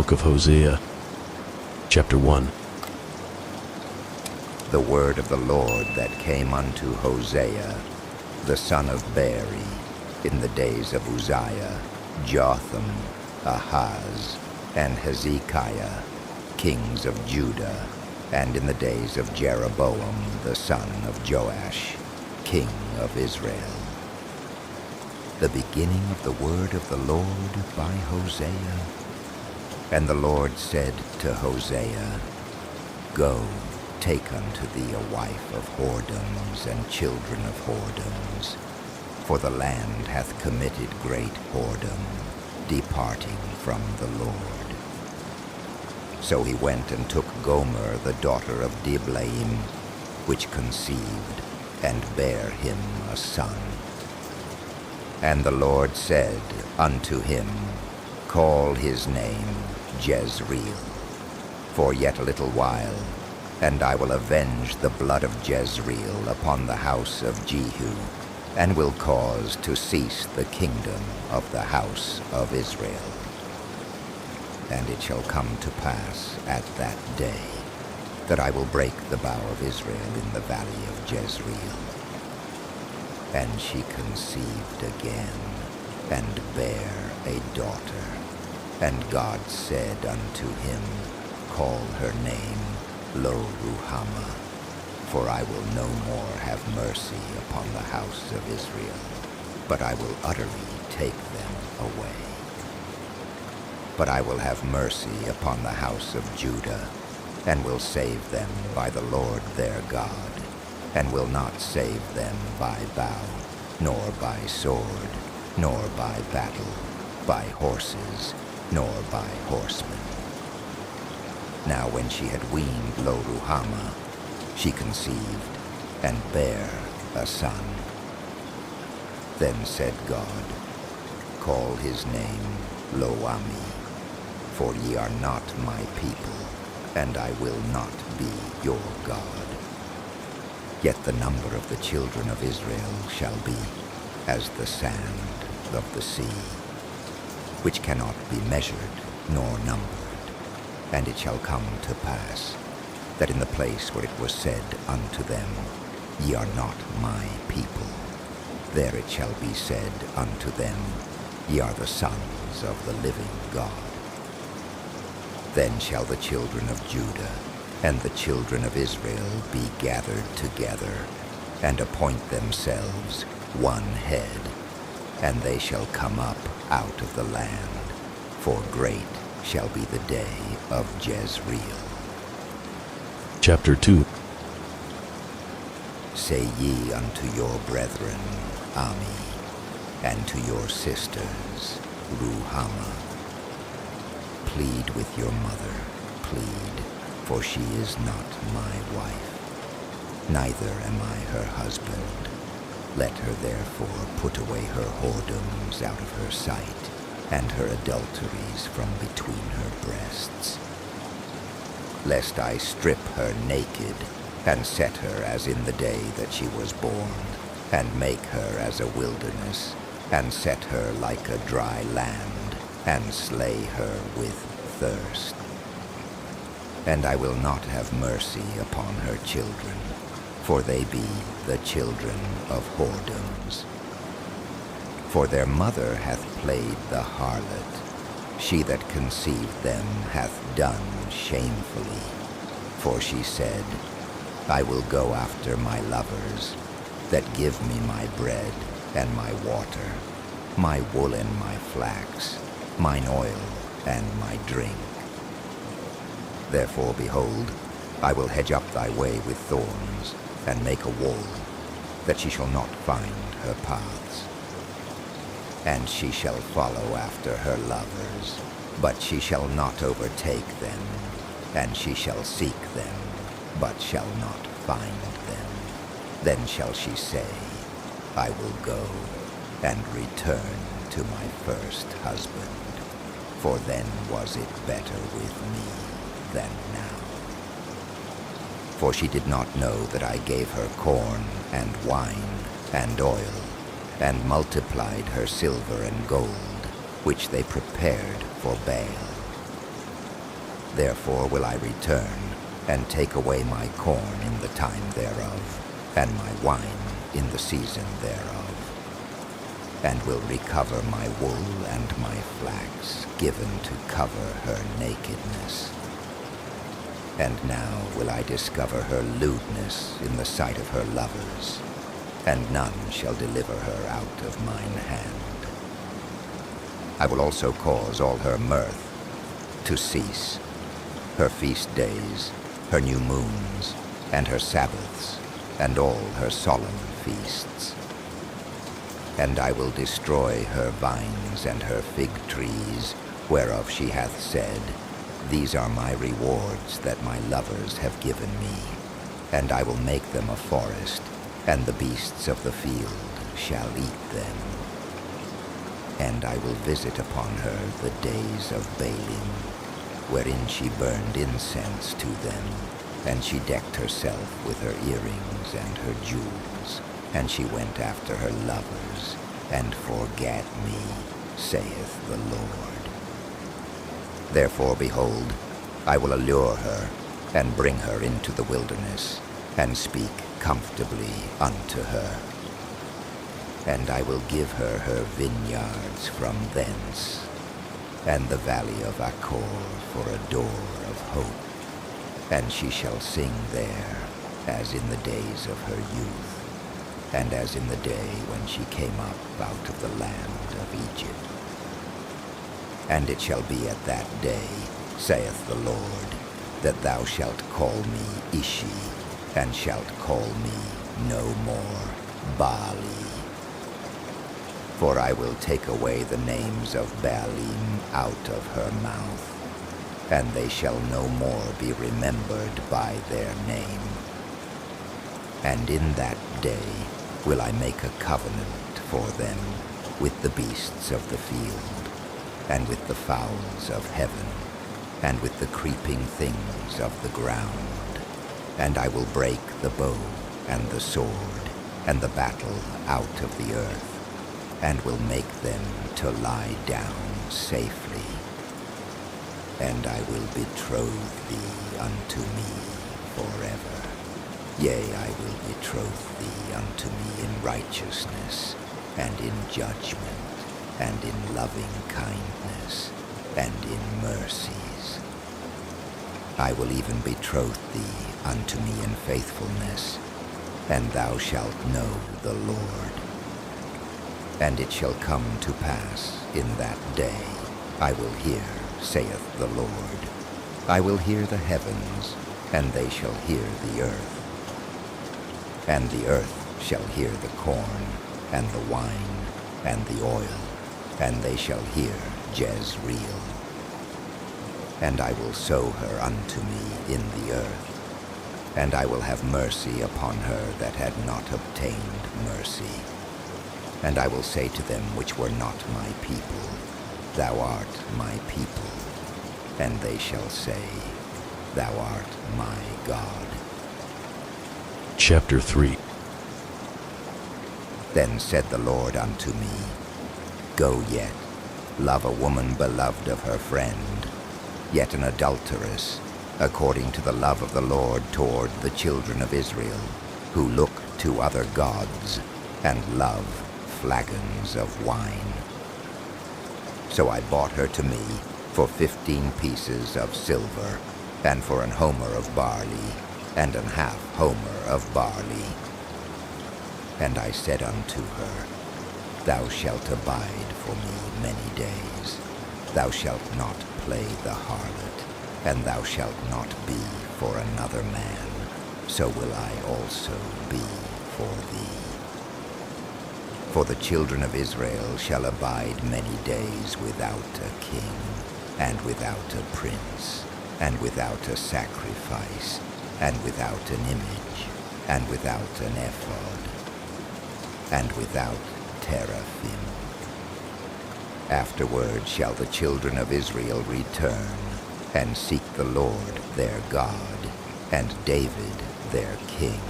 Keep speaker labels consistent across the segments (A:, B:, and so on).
A: Book of Hosea, chapter 1.
B: The word of the Lord that came unto Hosea, the son of Beeri, in the days of Uzziah, Jotham, Ahaz, and Hezekiah, kings of Judah, and in the days of Jeroboam, the son of Joash, king of Israel. The beginning of the word of the Lord by Hosea. And the Lord said to Hosea, Go, take unto thee a wife of whoredoms and children of whoredoms, for the land hath committed great whoredom, departing from the Lord. So he went and took Gomer the daughter of Diblaim, which conceived, and bare him a son. And the Lord said unto him, Call his name Jezreel, for yet a little while, and I will avenge the blood of Jezreel upon the house of Jehu, and will cause to cease the kingdom of the house of Israel. And it shall come to pass at that day that I will break the bow of Israel in the valley of Jezreel. And she conceived again, and bare a daughter. And God said unto him, Call her name Lo-Ruhamah, for I will no more have mercy upon the house of Israel, but I will utterly take them away. But I will have mercy upon the house of Judah, and will save them by the Lord their God, and will not save them by bow, nor by sword, nor by battle, by horses, nor by horsemen. Now when she had weaned Lo-Ruhamah, she conceived, and bare a son. Then said God, Call his name Lo-Ammi, for ye are not my people, and I will not be your God. Yet the number of the children of Israel shall be as the sand of the sea, which cannot be measured nor numbered. And it shall come to pass, that in the place where it was said unto them, Ye are not my people, there it shall be said unto them, Ye are the sons of the living God. Then shall the children of Judah and the children of Israel be gathered together, and appoint themselves one head, and they shall come up out of the land, for great shall be the day of Jezreel.
A: Chapter 2.
B: Say ye unto your brethren, Ammi, and to your sisters, Ruhamah, Plead with your mother, plead, for she is not my wife, neither am I her husband. Let her therefore put away her whoredoms out of her sight, and her adulteries from between her breasts. Lest I strip her naked, and set her as in the day that she was born, and make her as a wilderness, and set her like a dry land, and slay her with thirst. And I will not have mercy upon her children, for they be the children of whoredoms. For their mother hath played the harlot, she that conceived them hath done shamefully. For she said, I will go after my lovers, that give me my bread and my water, my wool and my flax, mine oil and my drink. Therefore, behold, I will hedge up thy way with thorns, and make a wall, that she shall not find her paths. And she shall follow after her lovers, but she shall not overtake them, and she shall seek them, but shall not find them. Then shall she say, I will go, and return to my first husband, for then was it better with me than now. For she did not know that I gave her corn and wine and oil, and multiplied her silver and gold, which they prepared for Baal. Therefore will I return, and take away my corn in the time thereof, and my wine in the season thereof, and will recover my wool and my flax, given to cover her nakedness. And now will I discover her lewdness in the sight of her lovers, and none shall deliver her out of mine hand. I will also cause all her mirth to cease, her feast days, her new moons, and her Sabbaths, and all her solemn feasts. And I will destroy her vines and her fig trees, whereof she hath said, These are my rewards that my lovers have given me. And I will make them a forest, and the beasts of the field shall eat them. And I will visit upon her the days of Baalim, wherein she burned incense to them, and she decked herself with her earrings and her jewels, and she went after her lovers, and forgat me, saith the Lord. Therefore, behold, I will allure her, and bring her into the wilderness, and speak comfortably unto her. And I will give her her vineyards from thence, and the valley of Achor for a door of hope. And she shall sing there, as in the days of her youth, and as in the day when she came up out of the land of Egypt. And it shall be at that day, saith the Lord, that thou shalt call me Ishi, and shalt call me no more Baali. For I will take away the names of Baalim out of her mouth, and they shall no more be remembered by their name. And in that day will I make a covenant for them with the beasts of the field, and with the fowls of heaven, and with the creeping things of the ground. And I will break the bow and the sword and the battle out of the earth, and will make them to lie down safely. And I will betroth thee unto me forever. Yea, I will betroth thee unto me in righteousness, and in judgment, and in loving kindness, and in mercies. I will even betroth thee unto me in faithfulness, and thou shalt know the Lord. And it shall come to pass in that day, I will hear, saith the Lord. I will hear the heavens, and they shall hear the earth. And the earth shall hear the corn, and the wine, and the oil, and they shall hear Jezreel. And I will sow her unto me in the earth, and I will have mercy upon her that had not obtained mercy. And I will say to them which were not my people, Thou art my people. And they shall say, Thou art my God.
A: Chapter 3.
B: Then said the Lord unto me, Go yet, love a woman beloved of her friend, yet an adulteress, according to the love of the Lord toward the children of Israel, who look to other gods, and love flagons of wine. So I bought her to me for 15 pieces of silver, and for an homer of barley, and an half homer of barley. And I said unto her, Thou shalt abide for me many days. Thou shalt not play the harlot, and thou shalt not be for another man. So will I also be for thee. For the children of Israel shall abide many days without a king, and without a prince, and without a sacrifice, and without an image, and without an ephod, and without teraphim. Afterward shall the children of Israel return, and seek the Lord their God, and David their king,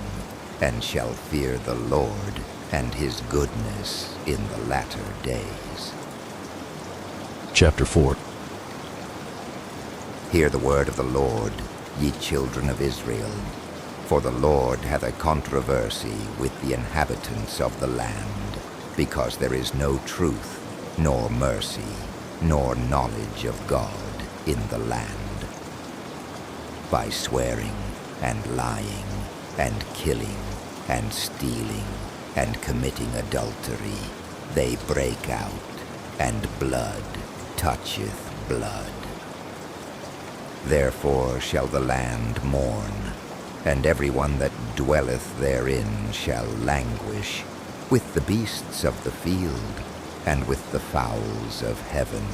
B: and shall fear the Lord and his goodness in the latter days.
A: Chapter 4.
B: Hear the word of the Lord, ye children of Israel. For the Lord hath a controversy with the inhabitants of the land, because there is no truth, nor mercy, nor knowledge of God in the land. By swearing, and lying, and killing, and stealing, and committing adultery, they break out, and blood toucheth blood. Therefore shall the land mourn, and every one that dwelleth therein shall languish, with the beasts of the field, and with the fowls of heaven.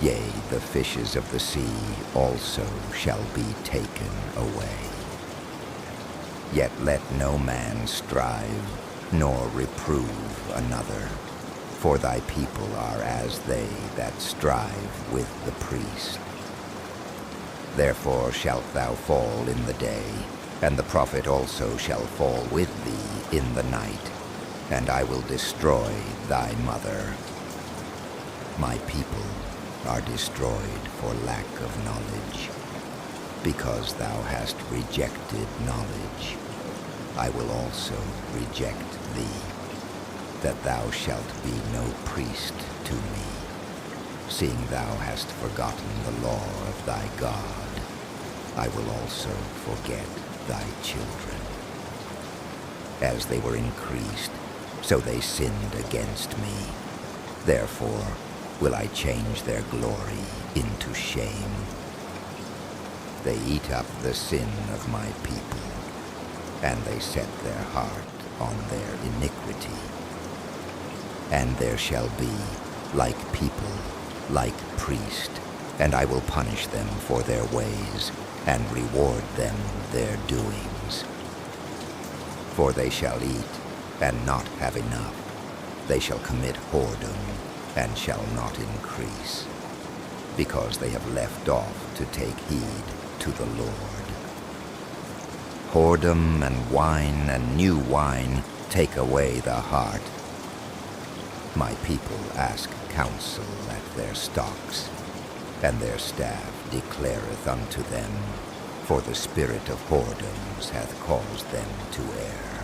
B: Yea, the fishes of the sea also shall be taken away. Yet let no man strive, nor reprove another, for thy people are as they that strive with the priest. Therefore shalt thou fall in the day, and the prophet also shall fall with thee in the night, and I will destroy thy mother. My people are destroyed for lack of knowledge. Because thou hast rejected knowledge, I will also reject thee, that thou shalt be no priest to me, seeing thou hast forgotten the law of thy God. I will also forget thy children. As they were increased, so they sinned against me. Therefore will I change their glory into shame. They eat up the sin of my people, and they set their heart on their iniquity. And there shall be, like people, like priest, and I will punish them for their ways, and reward them their doings. For they shall eat, and not have enough. They shall commit whoredom, and shall not increase, because they have left off to take heed to the Lord. Whoredom and wine and new wine take away the heart. My people ask counsel at their stocks, and their staff declareth unto them, for the spirit of whoredoms hath caused them to err,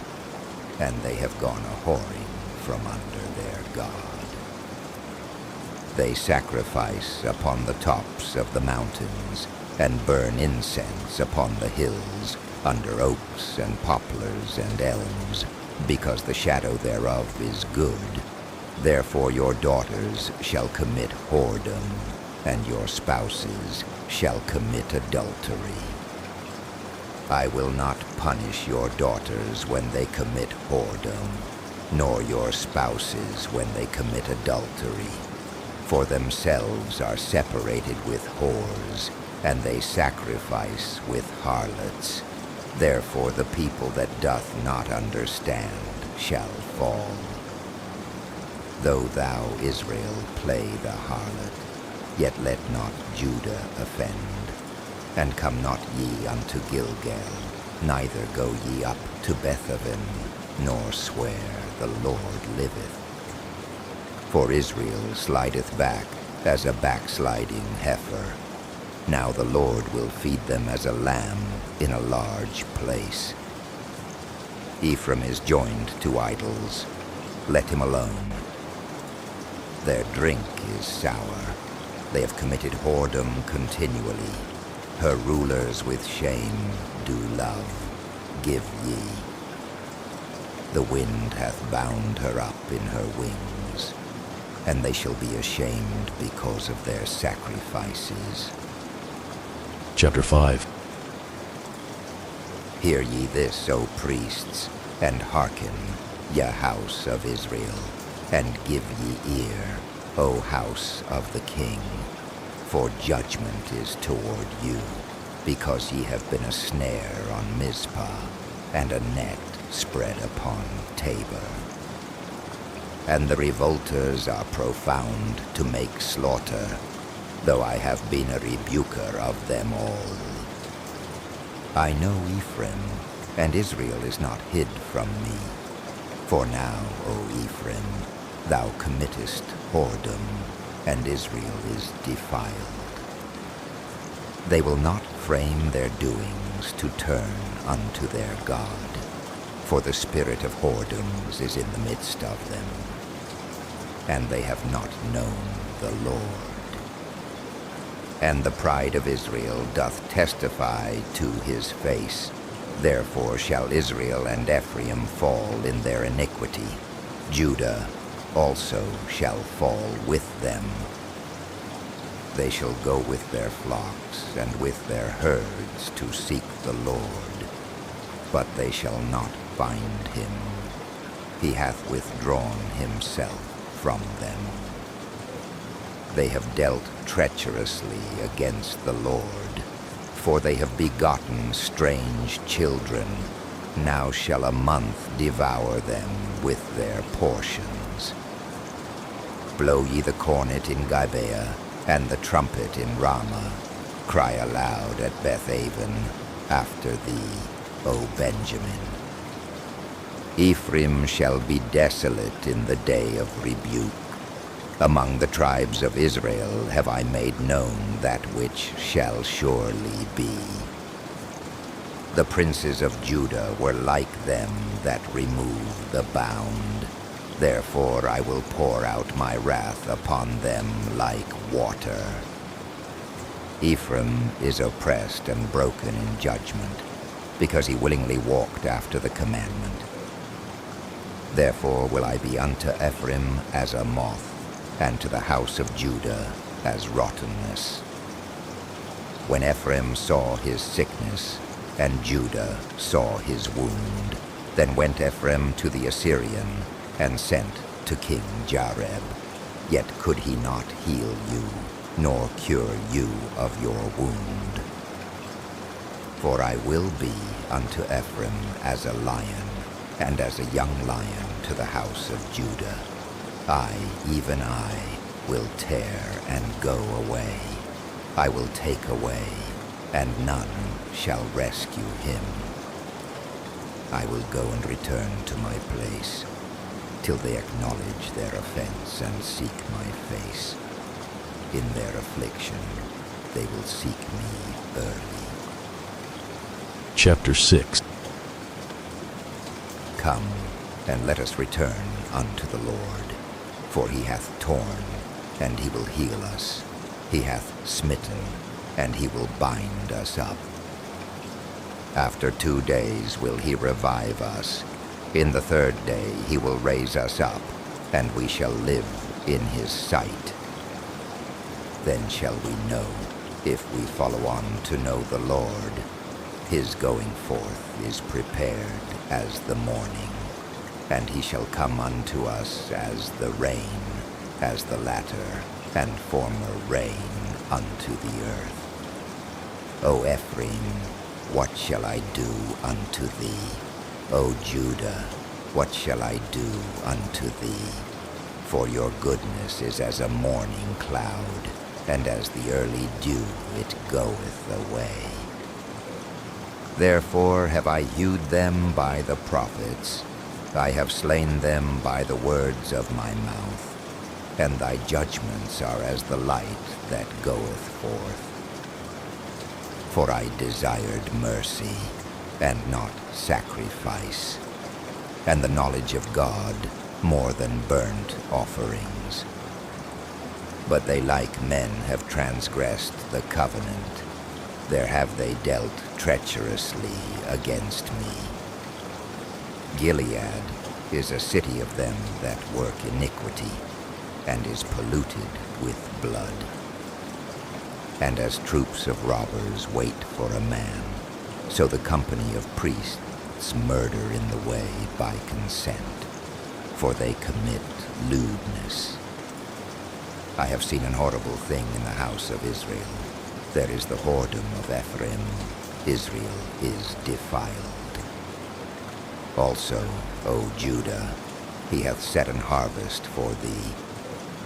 B: and they have gone a-whoring from under their God. They sacrifice upon the tops of the mountains, and burn incense upon the hills, under oaks and poplars and elms, because the shadow thereof is good. Therefore your daughters shall commit whoredom, and your spouses shall commit adultery. I will not punish your daughters when they commit whoredom, nor your spouses when they commit adultery. For themselves are separated with whores, and they sacrifice with harlots. Therefore the people that doth not understand shall fall. Though thou, Israel, play the harlot, yet let not Judah offend. And come not ye unto Gilgal, neither go ye up to Bethaven, nor swear, the Lord liveth. For Israel slideth back as a backsliding heifer. Now the Lord will feed them as a lamb in a large place. Ephraim is joined to idols. Let him alone. Their drink is sour. They have committed whoredom continually. Her rulers with shame do love. Give ye. The wind hath bound her up in her wings, and they shall be ashamed because of their sacrifices.
A: Chapter 5.
B: Hear ye this, O priests, and hearken, ye house of Israel, and give ye ear, O house of the king. For judgment is toward you, because ye have been a snare on Mizpah, and a net spread upon Tabor. And the revolters are profound to make slaughter, though I have been a rebuker of them all. I know Ephraim, and Israel is not hid from me. For now, O Ephraim, thou committest whoredom, and Israel is defiled. They will not frame their doings to turn unto their God, for the spirit of whoredoms is in the midst of them, and they have not known the Lord. And the pride of Israel doth testify to his face. Therefore shall Israel and Ephraim fall in their iniquity. Judah also shall fall with them. They shall go with their flocks and with their herds to seek the Lord, but they shall not find him. He hath withdrawn himself from them. They have dealt treacherously against the Lord, for they have begotten strange children. Now shall a month devour them with their portions. Blow ye the cornet in Gibeah, and the trumpet in Ramah. Cry aloud at Bethaven after thee, O Benjamin. Ephraim shall be desolate in the day of rebuke. Among the tribes of Israel have I made known that which shall surely be. The princes of Judah were like them that remove the bound. Therefore I will pour out my wrath upon them like water. Ephraim is oppressed and broken in judgment, because he willingly walked after the commandment. Therefore will I be unto Ephraim as a moth, and to the house of Judah as rottenness. When Ephraim saw his sickness, and Judah saw his wound, then went Ephraim to the Assyrian, and sent to King Jareb. Yet could he not heal you, nor cure you of your wound. For I will be unto Ephraim as a lion, and as a young lion to the house of Judah. I, even I, will tear and go away. I will take away, and none shall rescue him. I will go and return to my place, till they acknowledge their offense and seek my face. In their affliction they will seek me early.
A: Chapter 6.
B: Come, and let us return unto the Lord, for he hath torn, and he will heal us. He hath smitten, and he will bind us up. After 2 days will he revive us. In the 3rd day he will raise us up, and we shall live in his sight. Then shall we know, if we follow on to know the Lord. His going forth is prepared as the morning, and he shall come unto us as the rain, as the latter and former rain unto the earth. O Ephraim, what shall I do unto thee? O Judah, what shall I do unto thee? For your goodness is as a morning cloud, and as the early dew it goeth away. Therefore have I hewed them by the prophets, I have slain them by the words of my mouth, and thy judgments are as the light that goeth forth. For I desired mercy, and not sacrifice, and the knowledge of God more than burnt offerings. But they like men have transgressed the covenant. There have they dealt treacherously against me. Gilead is a city of them that work iniquity, and is polluted with blood. And as troops of robbers wait for a man, so the company of priests murder in the way by consent, for they commit lewdness. I have seen an horrible thing in the house of Israel. There is the whoredom of Ephraim. Israel is defiled. Also, O Judah, he hath set an harvest for thee,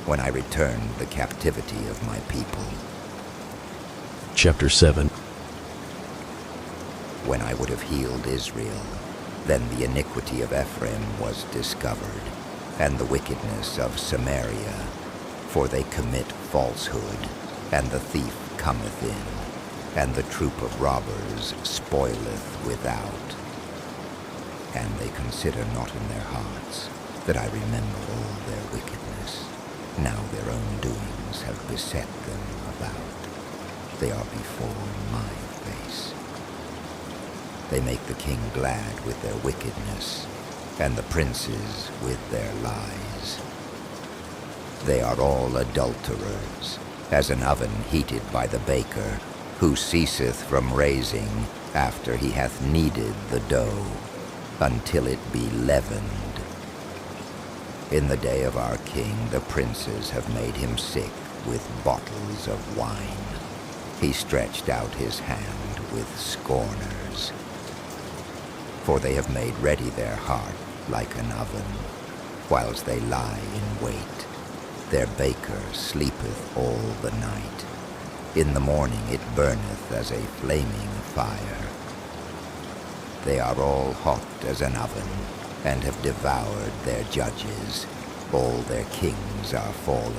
B: when I returned the captivity of my people.
A: Chapter 7.
B: When I would have healed Israel, then the iniquity of Ephraim was discovered, and the wickedness of Samaria, for they commit falsehood, and the thief cometh in, and the troop of robbers spoileth without. And they consider not in their hearts that I remember all their wickedness. Now their own doings have beset them about. They are before my face. They make the king glad with their wickedness, and the princes with their lies. They are all adulterers, as an oven heated by the baker, who ceaseth from raising after he hath kneaded the dough, until it be leavened. In the day of our king the princes have made him sick with bottles of wine. He stretched out his hand with scorners. For they have made ready their heart like an oven, whilst they lie in wait. Their baker sleepeth all the night. In the morning it burneth as a flaming fire. They are all hot as an oven, and have devoured their judges. All their kings are fallen.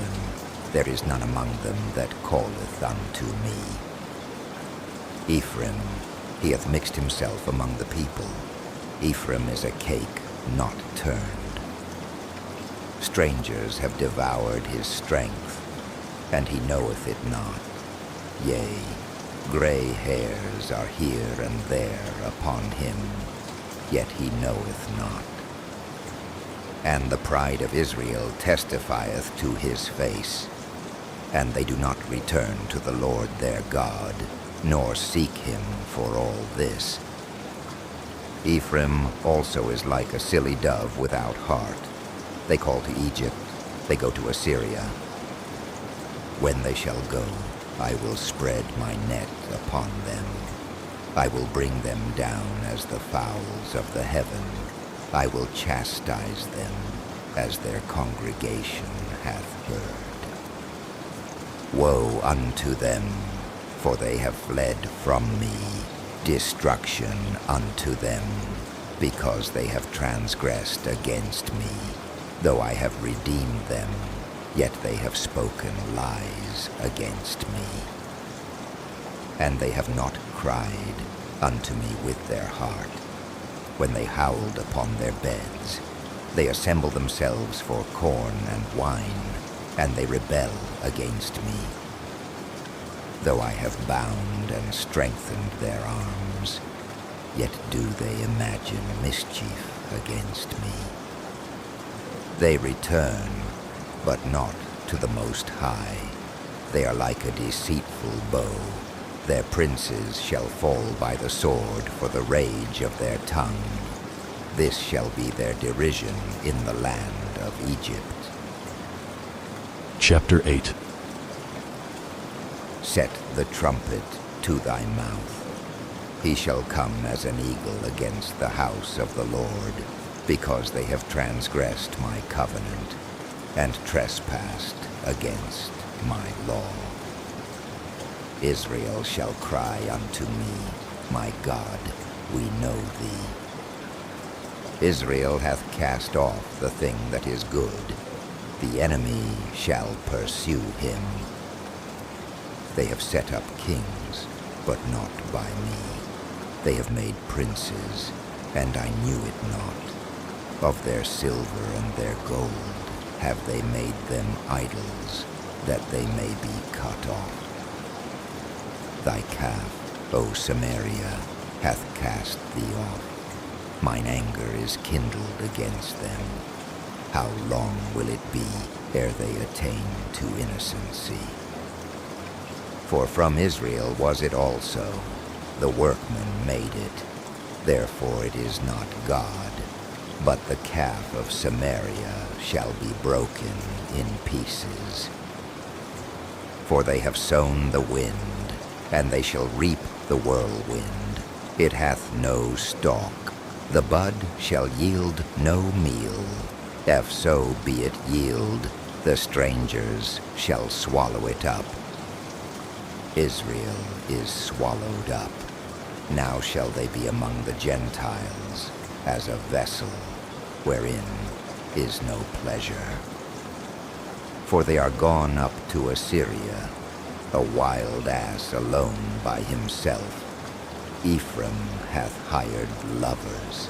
B: There is none among them that calleth unto me. Ephraim, he hath mixed himself among the people. Ephraim is a cake not turned. Strangers have devoured his strength, and he knoweth it not. Yea, gray hairs are here and there upon him, yet he knoweth not. And the pride of Israel testifieth to his face, and they do not return to the Lord their God, nor seek him for all this. Ephraim also is like a silly dove without heart. They call to Egypt, they go to Assyria. When they shall go, I will spread my net upon them. I will bring them down as the fowls of the heaven. I will chastise them as their congregation hath heard. Woe unto them, for they have fled from me. Destruction unto them, because they have transgressed against me. Though I have redeemed them, yet they have spoken lies against me. And they have not cried unto me with their heart. When they howled upon their beds, they assemble themselves for corn and wine, and they rebel against me. Though I have bound and strengthened their arms, yet do they imagine mischief against me. They return, but not to the Most High. They are like a deceitful bow. Their princes shall fall by the sword for the rage of their tongue. This shall be their derision in the land of Egypt.
A: Chapter 8.
B: Set the trumpet to thy mouth. He shall come as an eagle against the house of the Lord, because they have transgressed my covenant, and trespassed against my law. Israel shall cry unto me, my God, we know thee. Israel hath cast off the thing that is good. The enemy shall pursue him. They have set up kings, but not by me. They have made princes, and I knew it not. Of their silver and their gold have they made them idols, that they may be cut off. Thy calf, O Samaria, hath cast thee off. Mine anger is kindled against them. How long will it be ere they attain to innocency? For from Israel was it also, the workman made it. Therefore it is not God, but the calf of Samaria shall be broken in pieces. For they have sown the wind, and they shall reap the whirlwind. It hath no stalk. The bud shall yield no meal. If so be it yield, the strangers shall swallow it up. Israel is swallowed up. Now shall they be among the Gentiles, as a vessel wherein is no pleasure. For they are gone up to Assyria, a wild ass alone by himself. Ephraim hath hired lovers.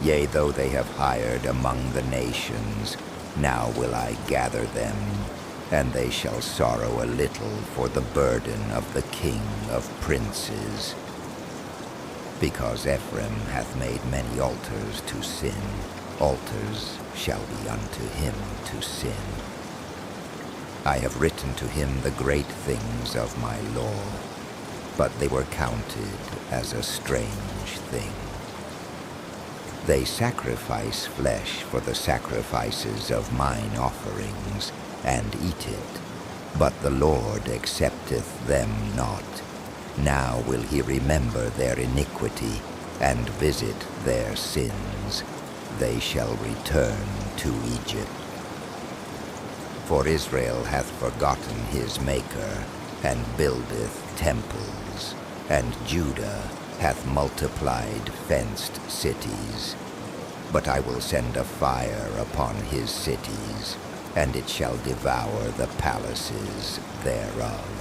B: Yea, though they have hired among the nations, now will I gather them, and they shall sorrow a little for the burden of the king of princes. Because Ephraim hath made many altars to sin, altars shall be unto him to sin. I have written to him the great things of my law, but they were counted as a strange thing. They sacrifice flesh for the sacrifices of mine offerings, and eat it, but the Lord accepteth them not. Now will he remember their iniquity, and visit their sins. They shall return to Egypt. For Israel hath forgotten his Maker, and buildeth temples, and Judah hath multiplied fenced cities. But I will send a fire upon his cities, and it shall devour the palaces thereof.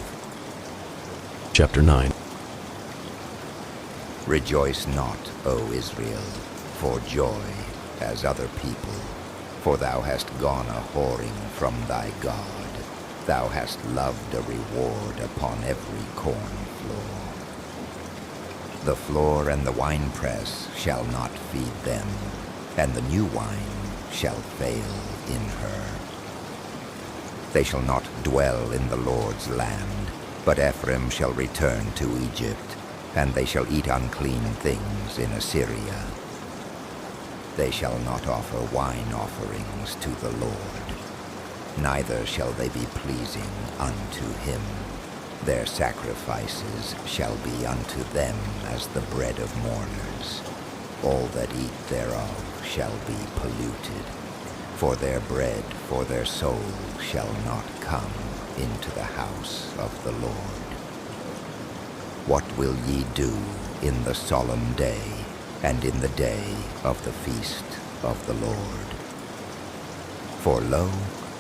A: Chapter 9.
B: Rejoice not, O Israel, for joy as other people, for thou hast gone a-whoring from thy God. Thou hast loved a reward upon every corn floor. The floor and the winepress shall not feed them, and the new wine shall fail in her. They shall not dwell in the Lord's land, but Ephraim shall return to Egypt, and they shall eat unclean things in Assyria. They shall not offer wine offerings to the Lord, neither shall they be pleasing unto him. Their sacrifices shall be unto them as the bread of mourners. All that eat thereof shall be polluted, for their bread for their soul shall not come into the house of the Lord. What will ye do in the solemn day, and in the day of the feast of the Lord? For lo,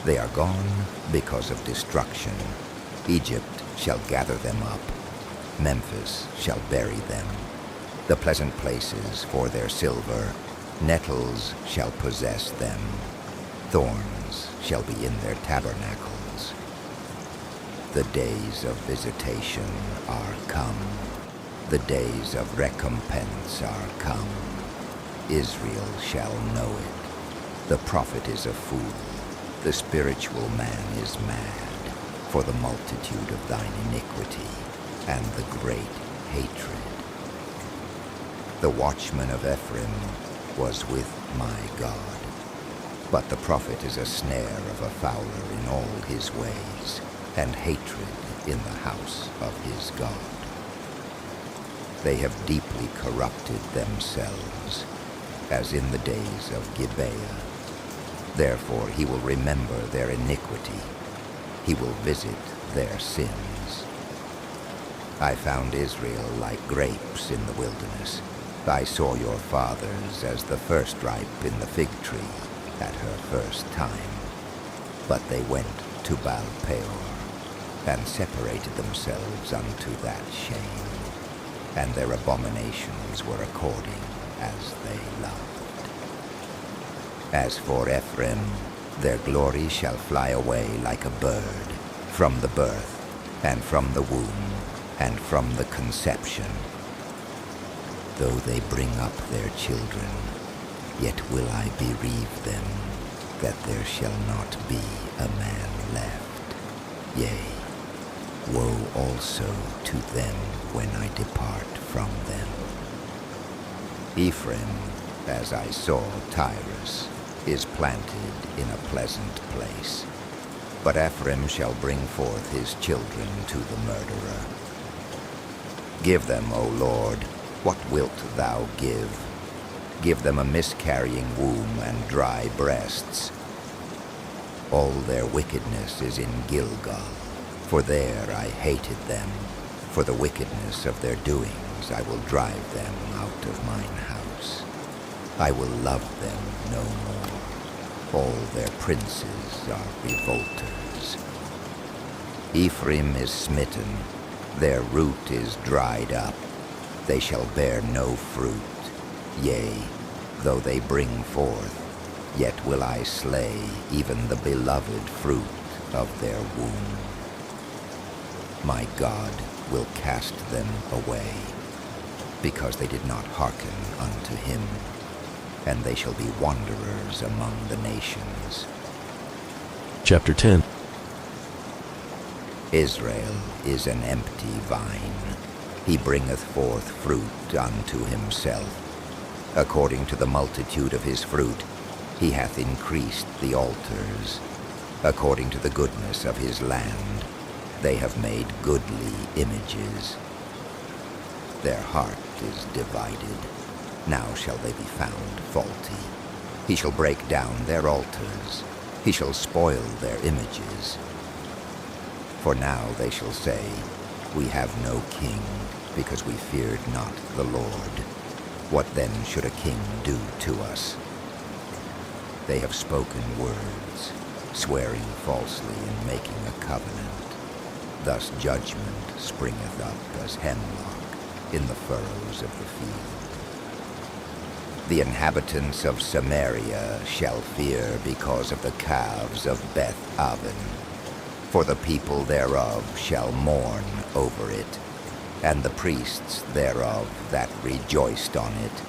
B: they are gone because of destruction. Egypt shall gather them up. Memphis shall bury them. The pleasant places for their silver, nettles shall possess them. Thorns shall be in their tabernacles. The days of visitation are come. The days of recompense are come. Israel shall know it. The prophet is a fool. The spiritual man is mad, for the multitude of thine iniquity and the great hatred. The watchman of Ephraim was with my God, but the prophet is a snare of a fowler in all his ways, and hatred in the house of his God. They have deeply corrupted themselves, as in the days of Gibeah. Therefore he will remember their iniquity. He will visit their sins. I found Israel like grapes in the wilderness. I saw your fathers as the first ripe in the fig tree at her first time. But they went to Baal Peor, and separated themselves unto that shame, and their abominations were according as they loved. As for Ephraim, their glory shall fly away like a bird, from the birth, and from the womb, and from the conception. Though they bring up their children, yet will I bereave them, that there shall not be a man left. Yea, woe also to them when I depart from them. Ephraim, as I saw Tyrus, is planted in a pleasant place. But Ephraim shall bring forth his children to the murderer. Give them, O Lord, what wilt thou give? Give them a miscarrying womb and dry breasts. All their wickedness is in Gilgal, for there I hated them. For the wickedness of their doings I will drive them out of mine house. I will love them no more. All their princes are revolters. Ephraim is smitten, their root is dried up. They shall bear no fruit. Yea, though they bring forth, yet will I slay even the beloved fruit of their womb. My God will cast them away, because they did not hearken unto him, and they shall be wanderers among the nations.
A: Chapter 10.
B: Israel is an empty vine. He bringeth forth fruit unto himself. According to the multitude of his fruit, he hath increased the altars. According to the goodness of his land, they have made goodly images. Their heart is divided. Now shall they be found faulty. He shall break down their altars. He shall spoil their images. For now they shall say, We have no king, because we feared not the Lord. What then should a king do to us? They have spoken words, swearing falsely and making a covenant. Thus judgment springeth up as hemlock in the furrows of the field. The inhabitants of Samaria shall fear because of the calves of Beth-aven, for the people thereof shall mourn over it, and the priests thereof that rejoiced on it,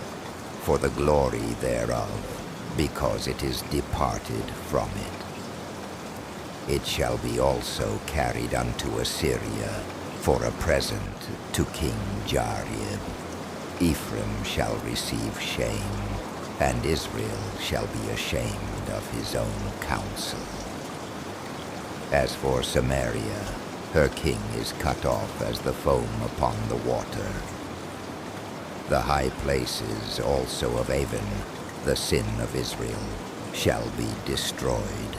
B: for the glory thereof, because it is departed from it. It shall be also carried unto Assyria for a present to King Jareb. Ephraim shall receive shame, and Israel shall be ashamed of his own counsel. As for Samaria, her king is cut off as the foam upon the water. The high places also of Avon, the sin of Israel, shall be destroyed.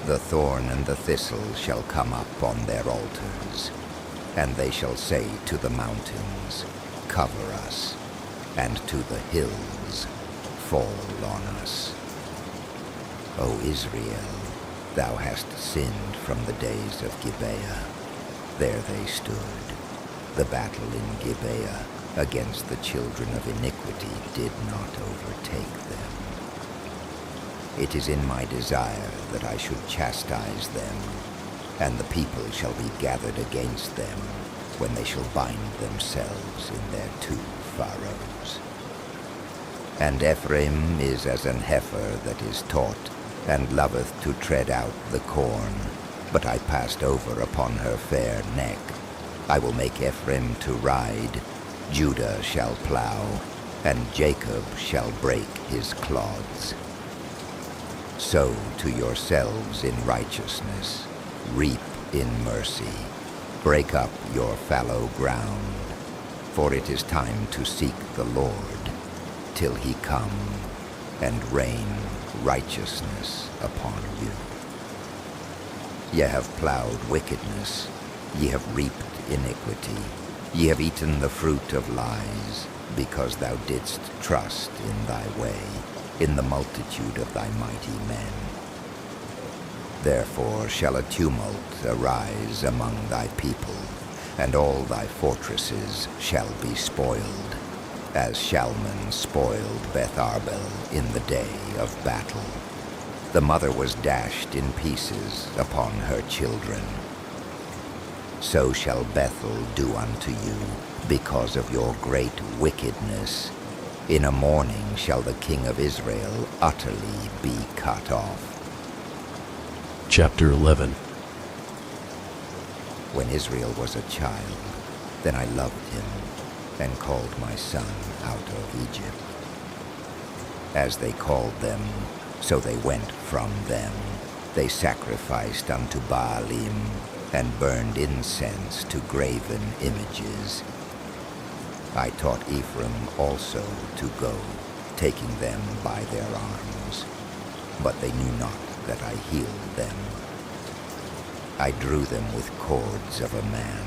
B: The thorn and the thistle shall come up on their altars, and they shall say to the mountains, Cover us, and to the hills, Fall on us. O Israel, thou hast sinned from the days of Gibeah. There they stood. The battle in Gibeah against the children of iniquity did not overtake them. It is in my desire that I should chastise them, and the people shall be gathered against them when they shall bind themselves in their two furrows. And Ephraim is as an heifer that is taught, and loveth to tread out the corn. But I passed over upon her fair neck. I will make Ephraim to ride, Judah shall plow, and Jacob shall break his clods. Sow to yourselves in righteousness, reap in mercy, break up your fallow ground, for it is time to seek the Lord, till he come and rain righteousness upon you. Ye have plowed wickedness, ye have reaped iniquity, ye have eaten the fruit of lies, because thou didst trust in thy way, in the multitude of thy mighty men. Therefore shall a tumult arise among thy people, and all thy fortresses shall be spoiled, as Shalman spoiled Beth-arbel in the day of battle. The mother was dashed in pieces upon her children. So shall Bethel do unto you, because of your great wickedness. In a morning shall the king of Israel utterly be cut off.
A: Chapter 11.
B: When Israel was a child, then I loved him, and called my son out of Egypt. As they called them, so they went from them. They sacrificed unto Baalim, and burned incense to graven images. I taught Ephraim also to go, taking them by their arms. But they knew not that I healed them. I drew them with cords of a man,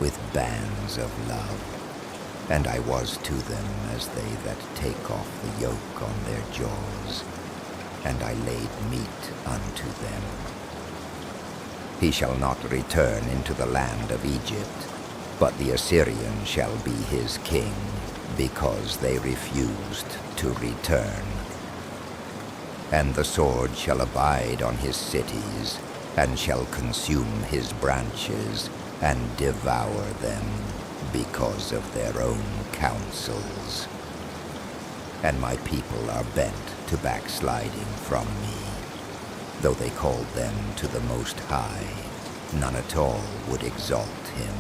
B: with bands of love. And I was to them as they that take off the yoke on their jaws, and I laid meat unto them. He shall not return into the land of Egypt, but the Assyrian shall be his king, because they refused to return. And the sword shall abide on his cities, and shall consume his branches, and devour them, because of their own counsels. And my people are bent to backsliding from me. Though they called them to the Most High, none at all would exalt him.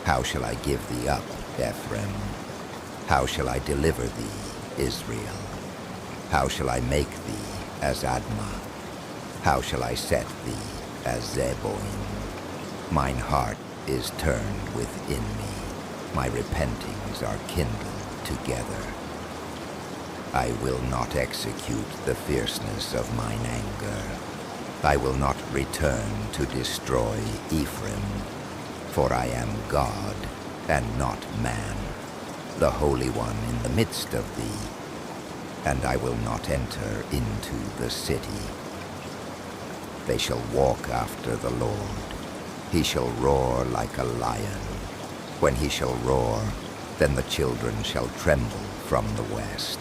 B: How shall I give thee up, Ephraim? How shall I deliver thee, Israel? How shall I make thee as Admah? How shall I set thee as Zeboim? Mine heart is turned within me. My repentings are kindled together. I will not execute the fierceness of mine anger. I will not return to destroy Ephraim, for I am God and not man, the Holy One in the midst of thee, and I will not enter into the city. They shall walk after the Lord. He shall roar like a lion. When he shall roar, then the children shall tremble from the west.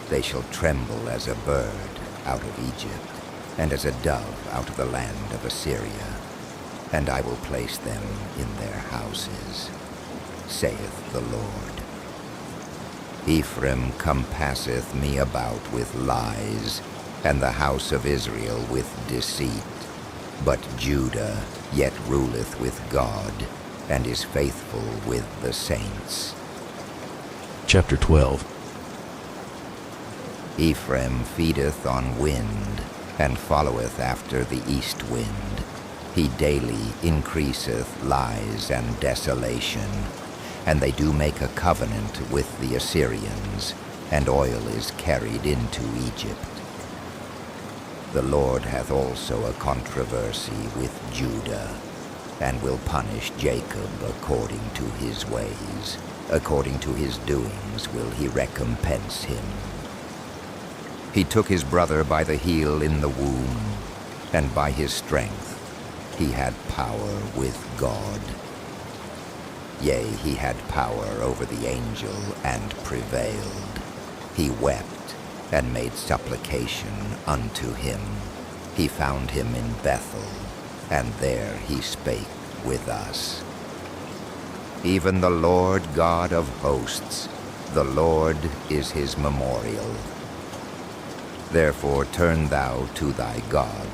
B: They shall tremble as a bird out of Egypt, and as a dove out of the land of Assyria, and I will place them in their houses, saith the Lord. Ephraim compasseth me about with lies, and the house of Israel with deceit. But Judah yet ruleth with God, and is faithful with the saints.
A: Chapter 12.
B: Ephraim feedeth on wind, and followeth after the east wind. He daily increaseth lies and desolation, and they do make a covenant with the Assyrians, and oil is carried into Egypt. The Lord hath also a controversy with Judah, and will punish Jacob according to his ways. According to his doings will he recompense him. He took his brother by the heel in the womb, and by his strength he had power with God. Yea, he had power over the angel, and prevailed. He wept, and made supplication unto him. He found him in Bethel, and there he spake with us. Even the Lord God of hosts, the Lord is his memorial. Therefore turn thou to thy God,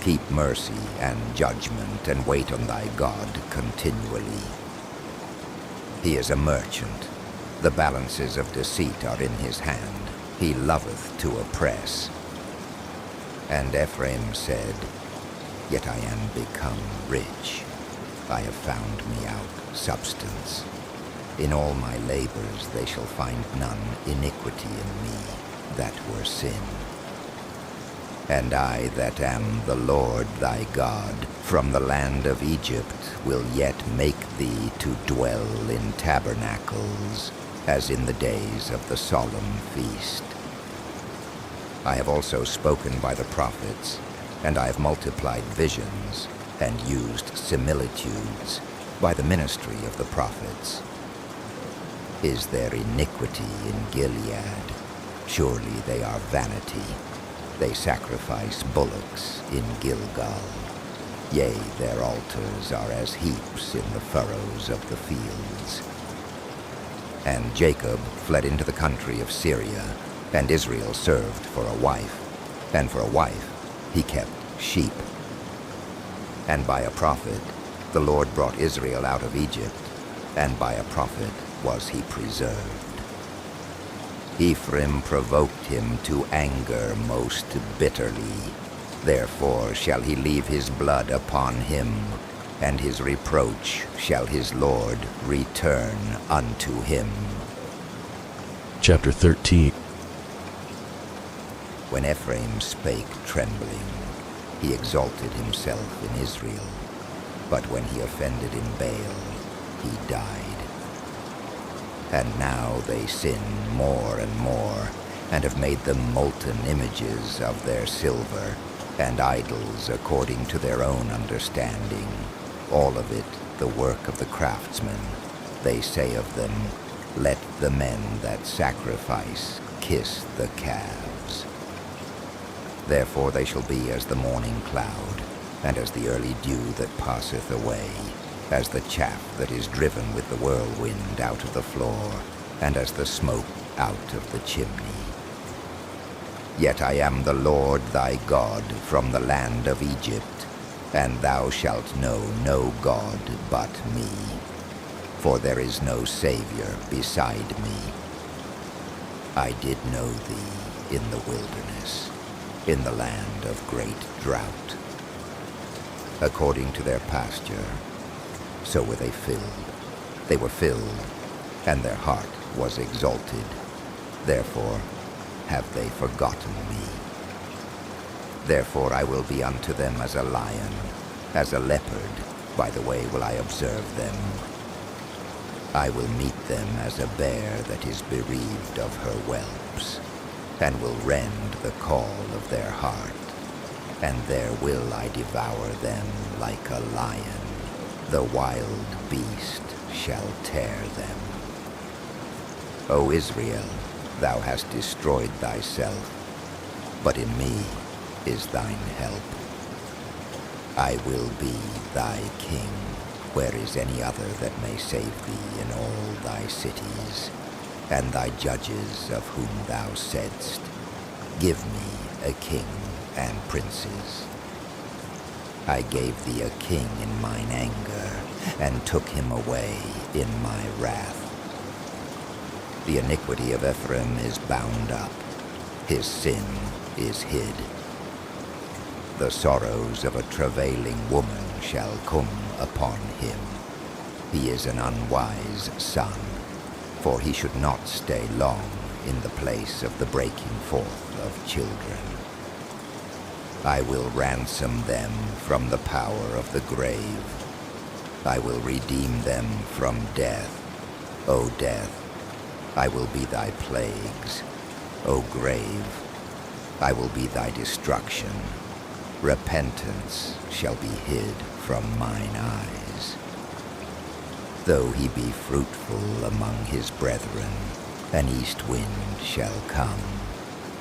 B: keep mercy and judgment, and wait on thy God continually. He is a merchant. The balances of deceit are in his hand. He loveth to oppress. And Ephraim said, Yet I am become rich. I have found me out substance. In all my labors they shall find none iniquity in me that were sin. And I that am the Lord thy God, from the land of Egypt, will yet make thee to dwell in tabernacles, as in the days of the solemn feast. I have also spoken by the prophets, and I have multiplied visions, and used similitudes by the ministry of the prophets. Is there iniquity in Gilead? Surely they are vanity. They sacrifice bullocks in Gilgal. Yea, their altars are as heaps in the furrows of the fields. And Jacob fled into the country of Syria, and Israel served for a wife, and for a wife he kept sheep. And by a prophet the Lord brought Israel out of Egypt, and by a prophet was he preserved. Ephraim provoked him to anger most bitterly. Therefore shall he leave his blood upon him, and his reproach shall his Lord return unto him.
A: Chapter 13.
B: When Ephraim spake trembling, he exalted himself in Israel. But when he offended in Baal, he died. And now they sin more and more, and have made them molten images of their silver, and idols according to their own understanding, all of it the work of the craftsman. They say of them, let the men that sacrifice kiss the calves. Therefore they shall be as the morning cloud, and as the early dew that passeth away, as the chaff that is driven with the whirlwind out of the floor, and as the smoke out of the chimney. Yet I am the Lord thy God from the land of Egypt, and thou shalt know no God but me, for there is no Savior beside me. I did know thee in the wilderness, in the land of great drought. According to their pasture, so were they filled. They were filled, and their heart was exalted. Therefore have they forgotten me. Therefore I will be unto them as a lion, as a leopard, by the way will I observe them. I will meet them as a bear that is bereaved of her whelps, and will rend the call of their heart, and there will I devour them like a lion. The wild beast shall tear them. O Israel, thou hast destroyed thyself, but in me is thine help. I will be thy king. Where is any other that may save thee in all thy cities, and thy judges of whom thou saidst, give me a king and princes? I gave thee a king in mine anger, and took him away in my wrath. The iniquity of Ephraim is bound up, his sin is hid. The sorrows of a travailing woman shall come upon him. He is an unwise son, for he should not stay long in the place of the breaking forth of children. I will ransom them from the power of the grave. I will redeem them from death. O death, I will be thy plagues. O grave, I will be thy destruction. Repentance shall be hid from mine eyes. Though he be fruitful among his brethren, an east wind shall come.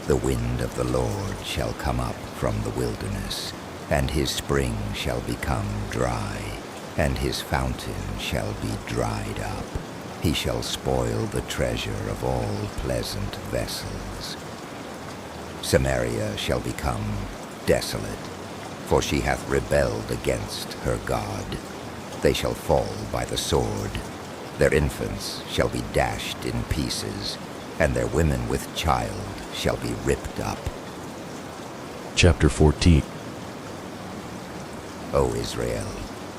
B: The wind of the Lord shall come up from the wilderness, and his spring shall become dry, and his fountain shall be dried up. He shall spoil the treasure of all pleasant vessels. Samaria shall become desolate, for she hath rebelled against her God. They shall fall by the sword. Their infants shall be dashed in pieces, and their women with child shall be ripped up.
A: Chapter 14.
B: O Israel,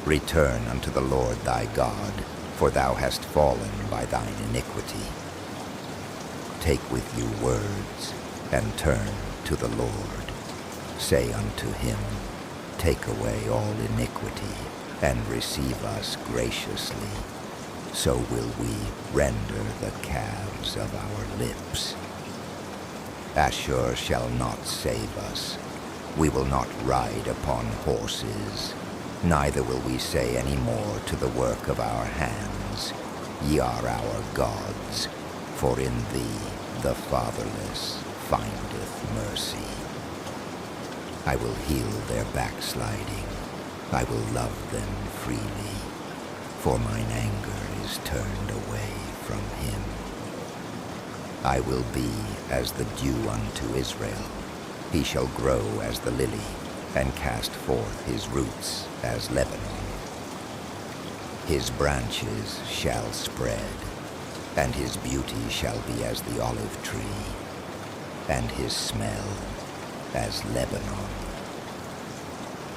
B: return unto the Lord thy God, for thou hast fallen by thine iniquity. Take with you words, and turn to the Lord. Say unto him, take away all iniquity, and receive us graciously. So will we render the calves of our lips. Ashur shall not save us. We will not ride upon horses, neither will we say any more to the work of our hands, ye are our gods, for in thee the fatherless findeth mercy. I will heal their backsliding, I will love them freely, for mine anger is turned away from him. I will be as the dew unto Israel. He shall grow as the lily, and cast forth his roots as Lebanon. His branches shall spread, and his beauty shall be as the olive tree, and his smell as Lebanon.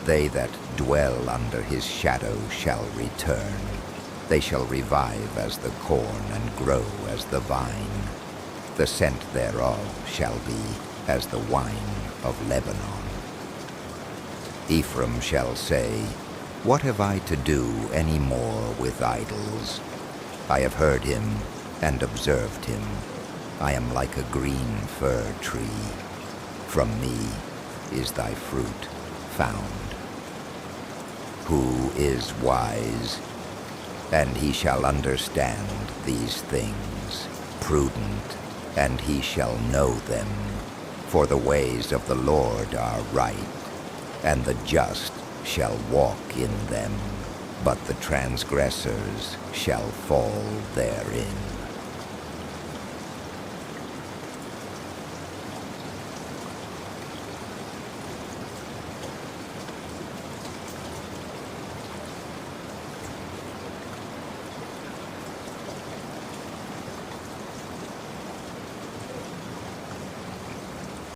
B: They that dwell under his shadow shall return. They shall revive as the corn and grow as the vine. The scent thereof shall be as the wine of Lebanon. Ephraim shall say, what have I to do any more with idols? I have heard him and observed him. I am like a green fir tree. From me is thy fruit found. Who is wise? And he shall understand these things. Prudent, and he shall know them. For the ways of the Lord are right, and the just shall walk in them, but the transgressors shall fall therein.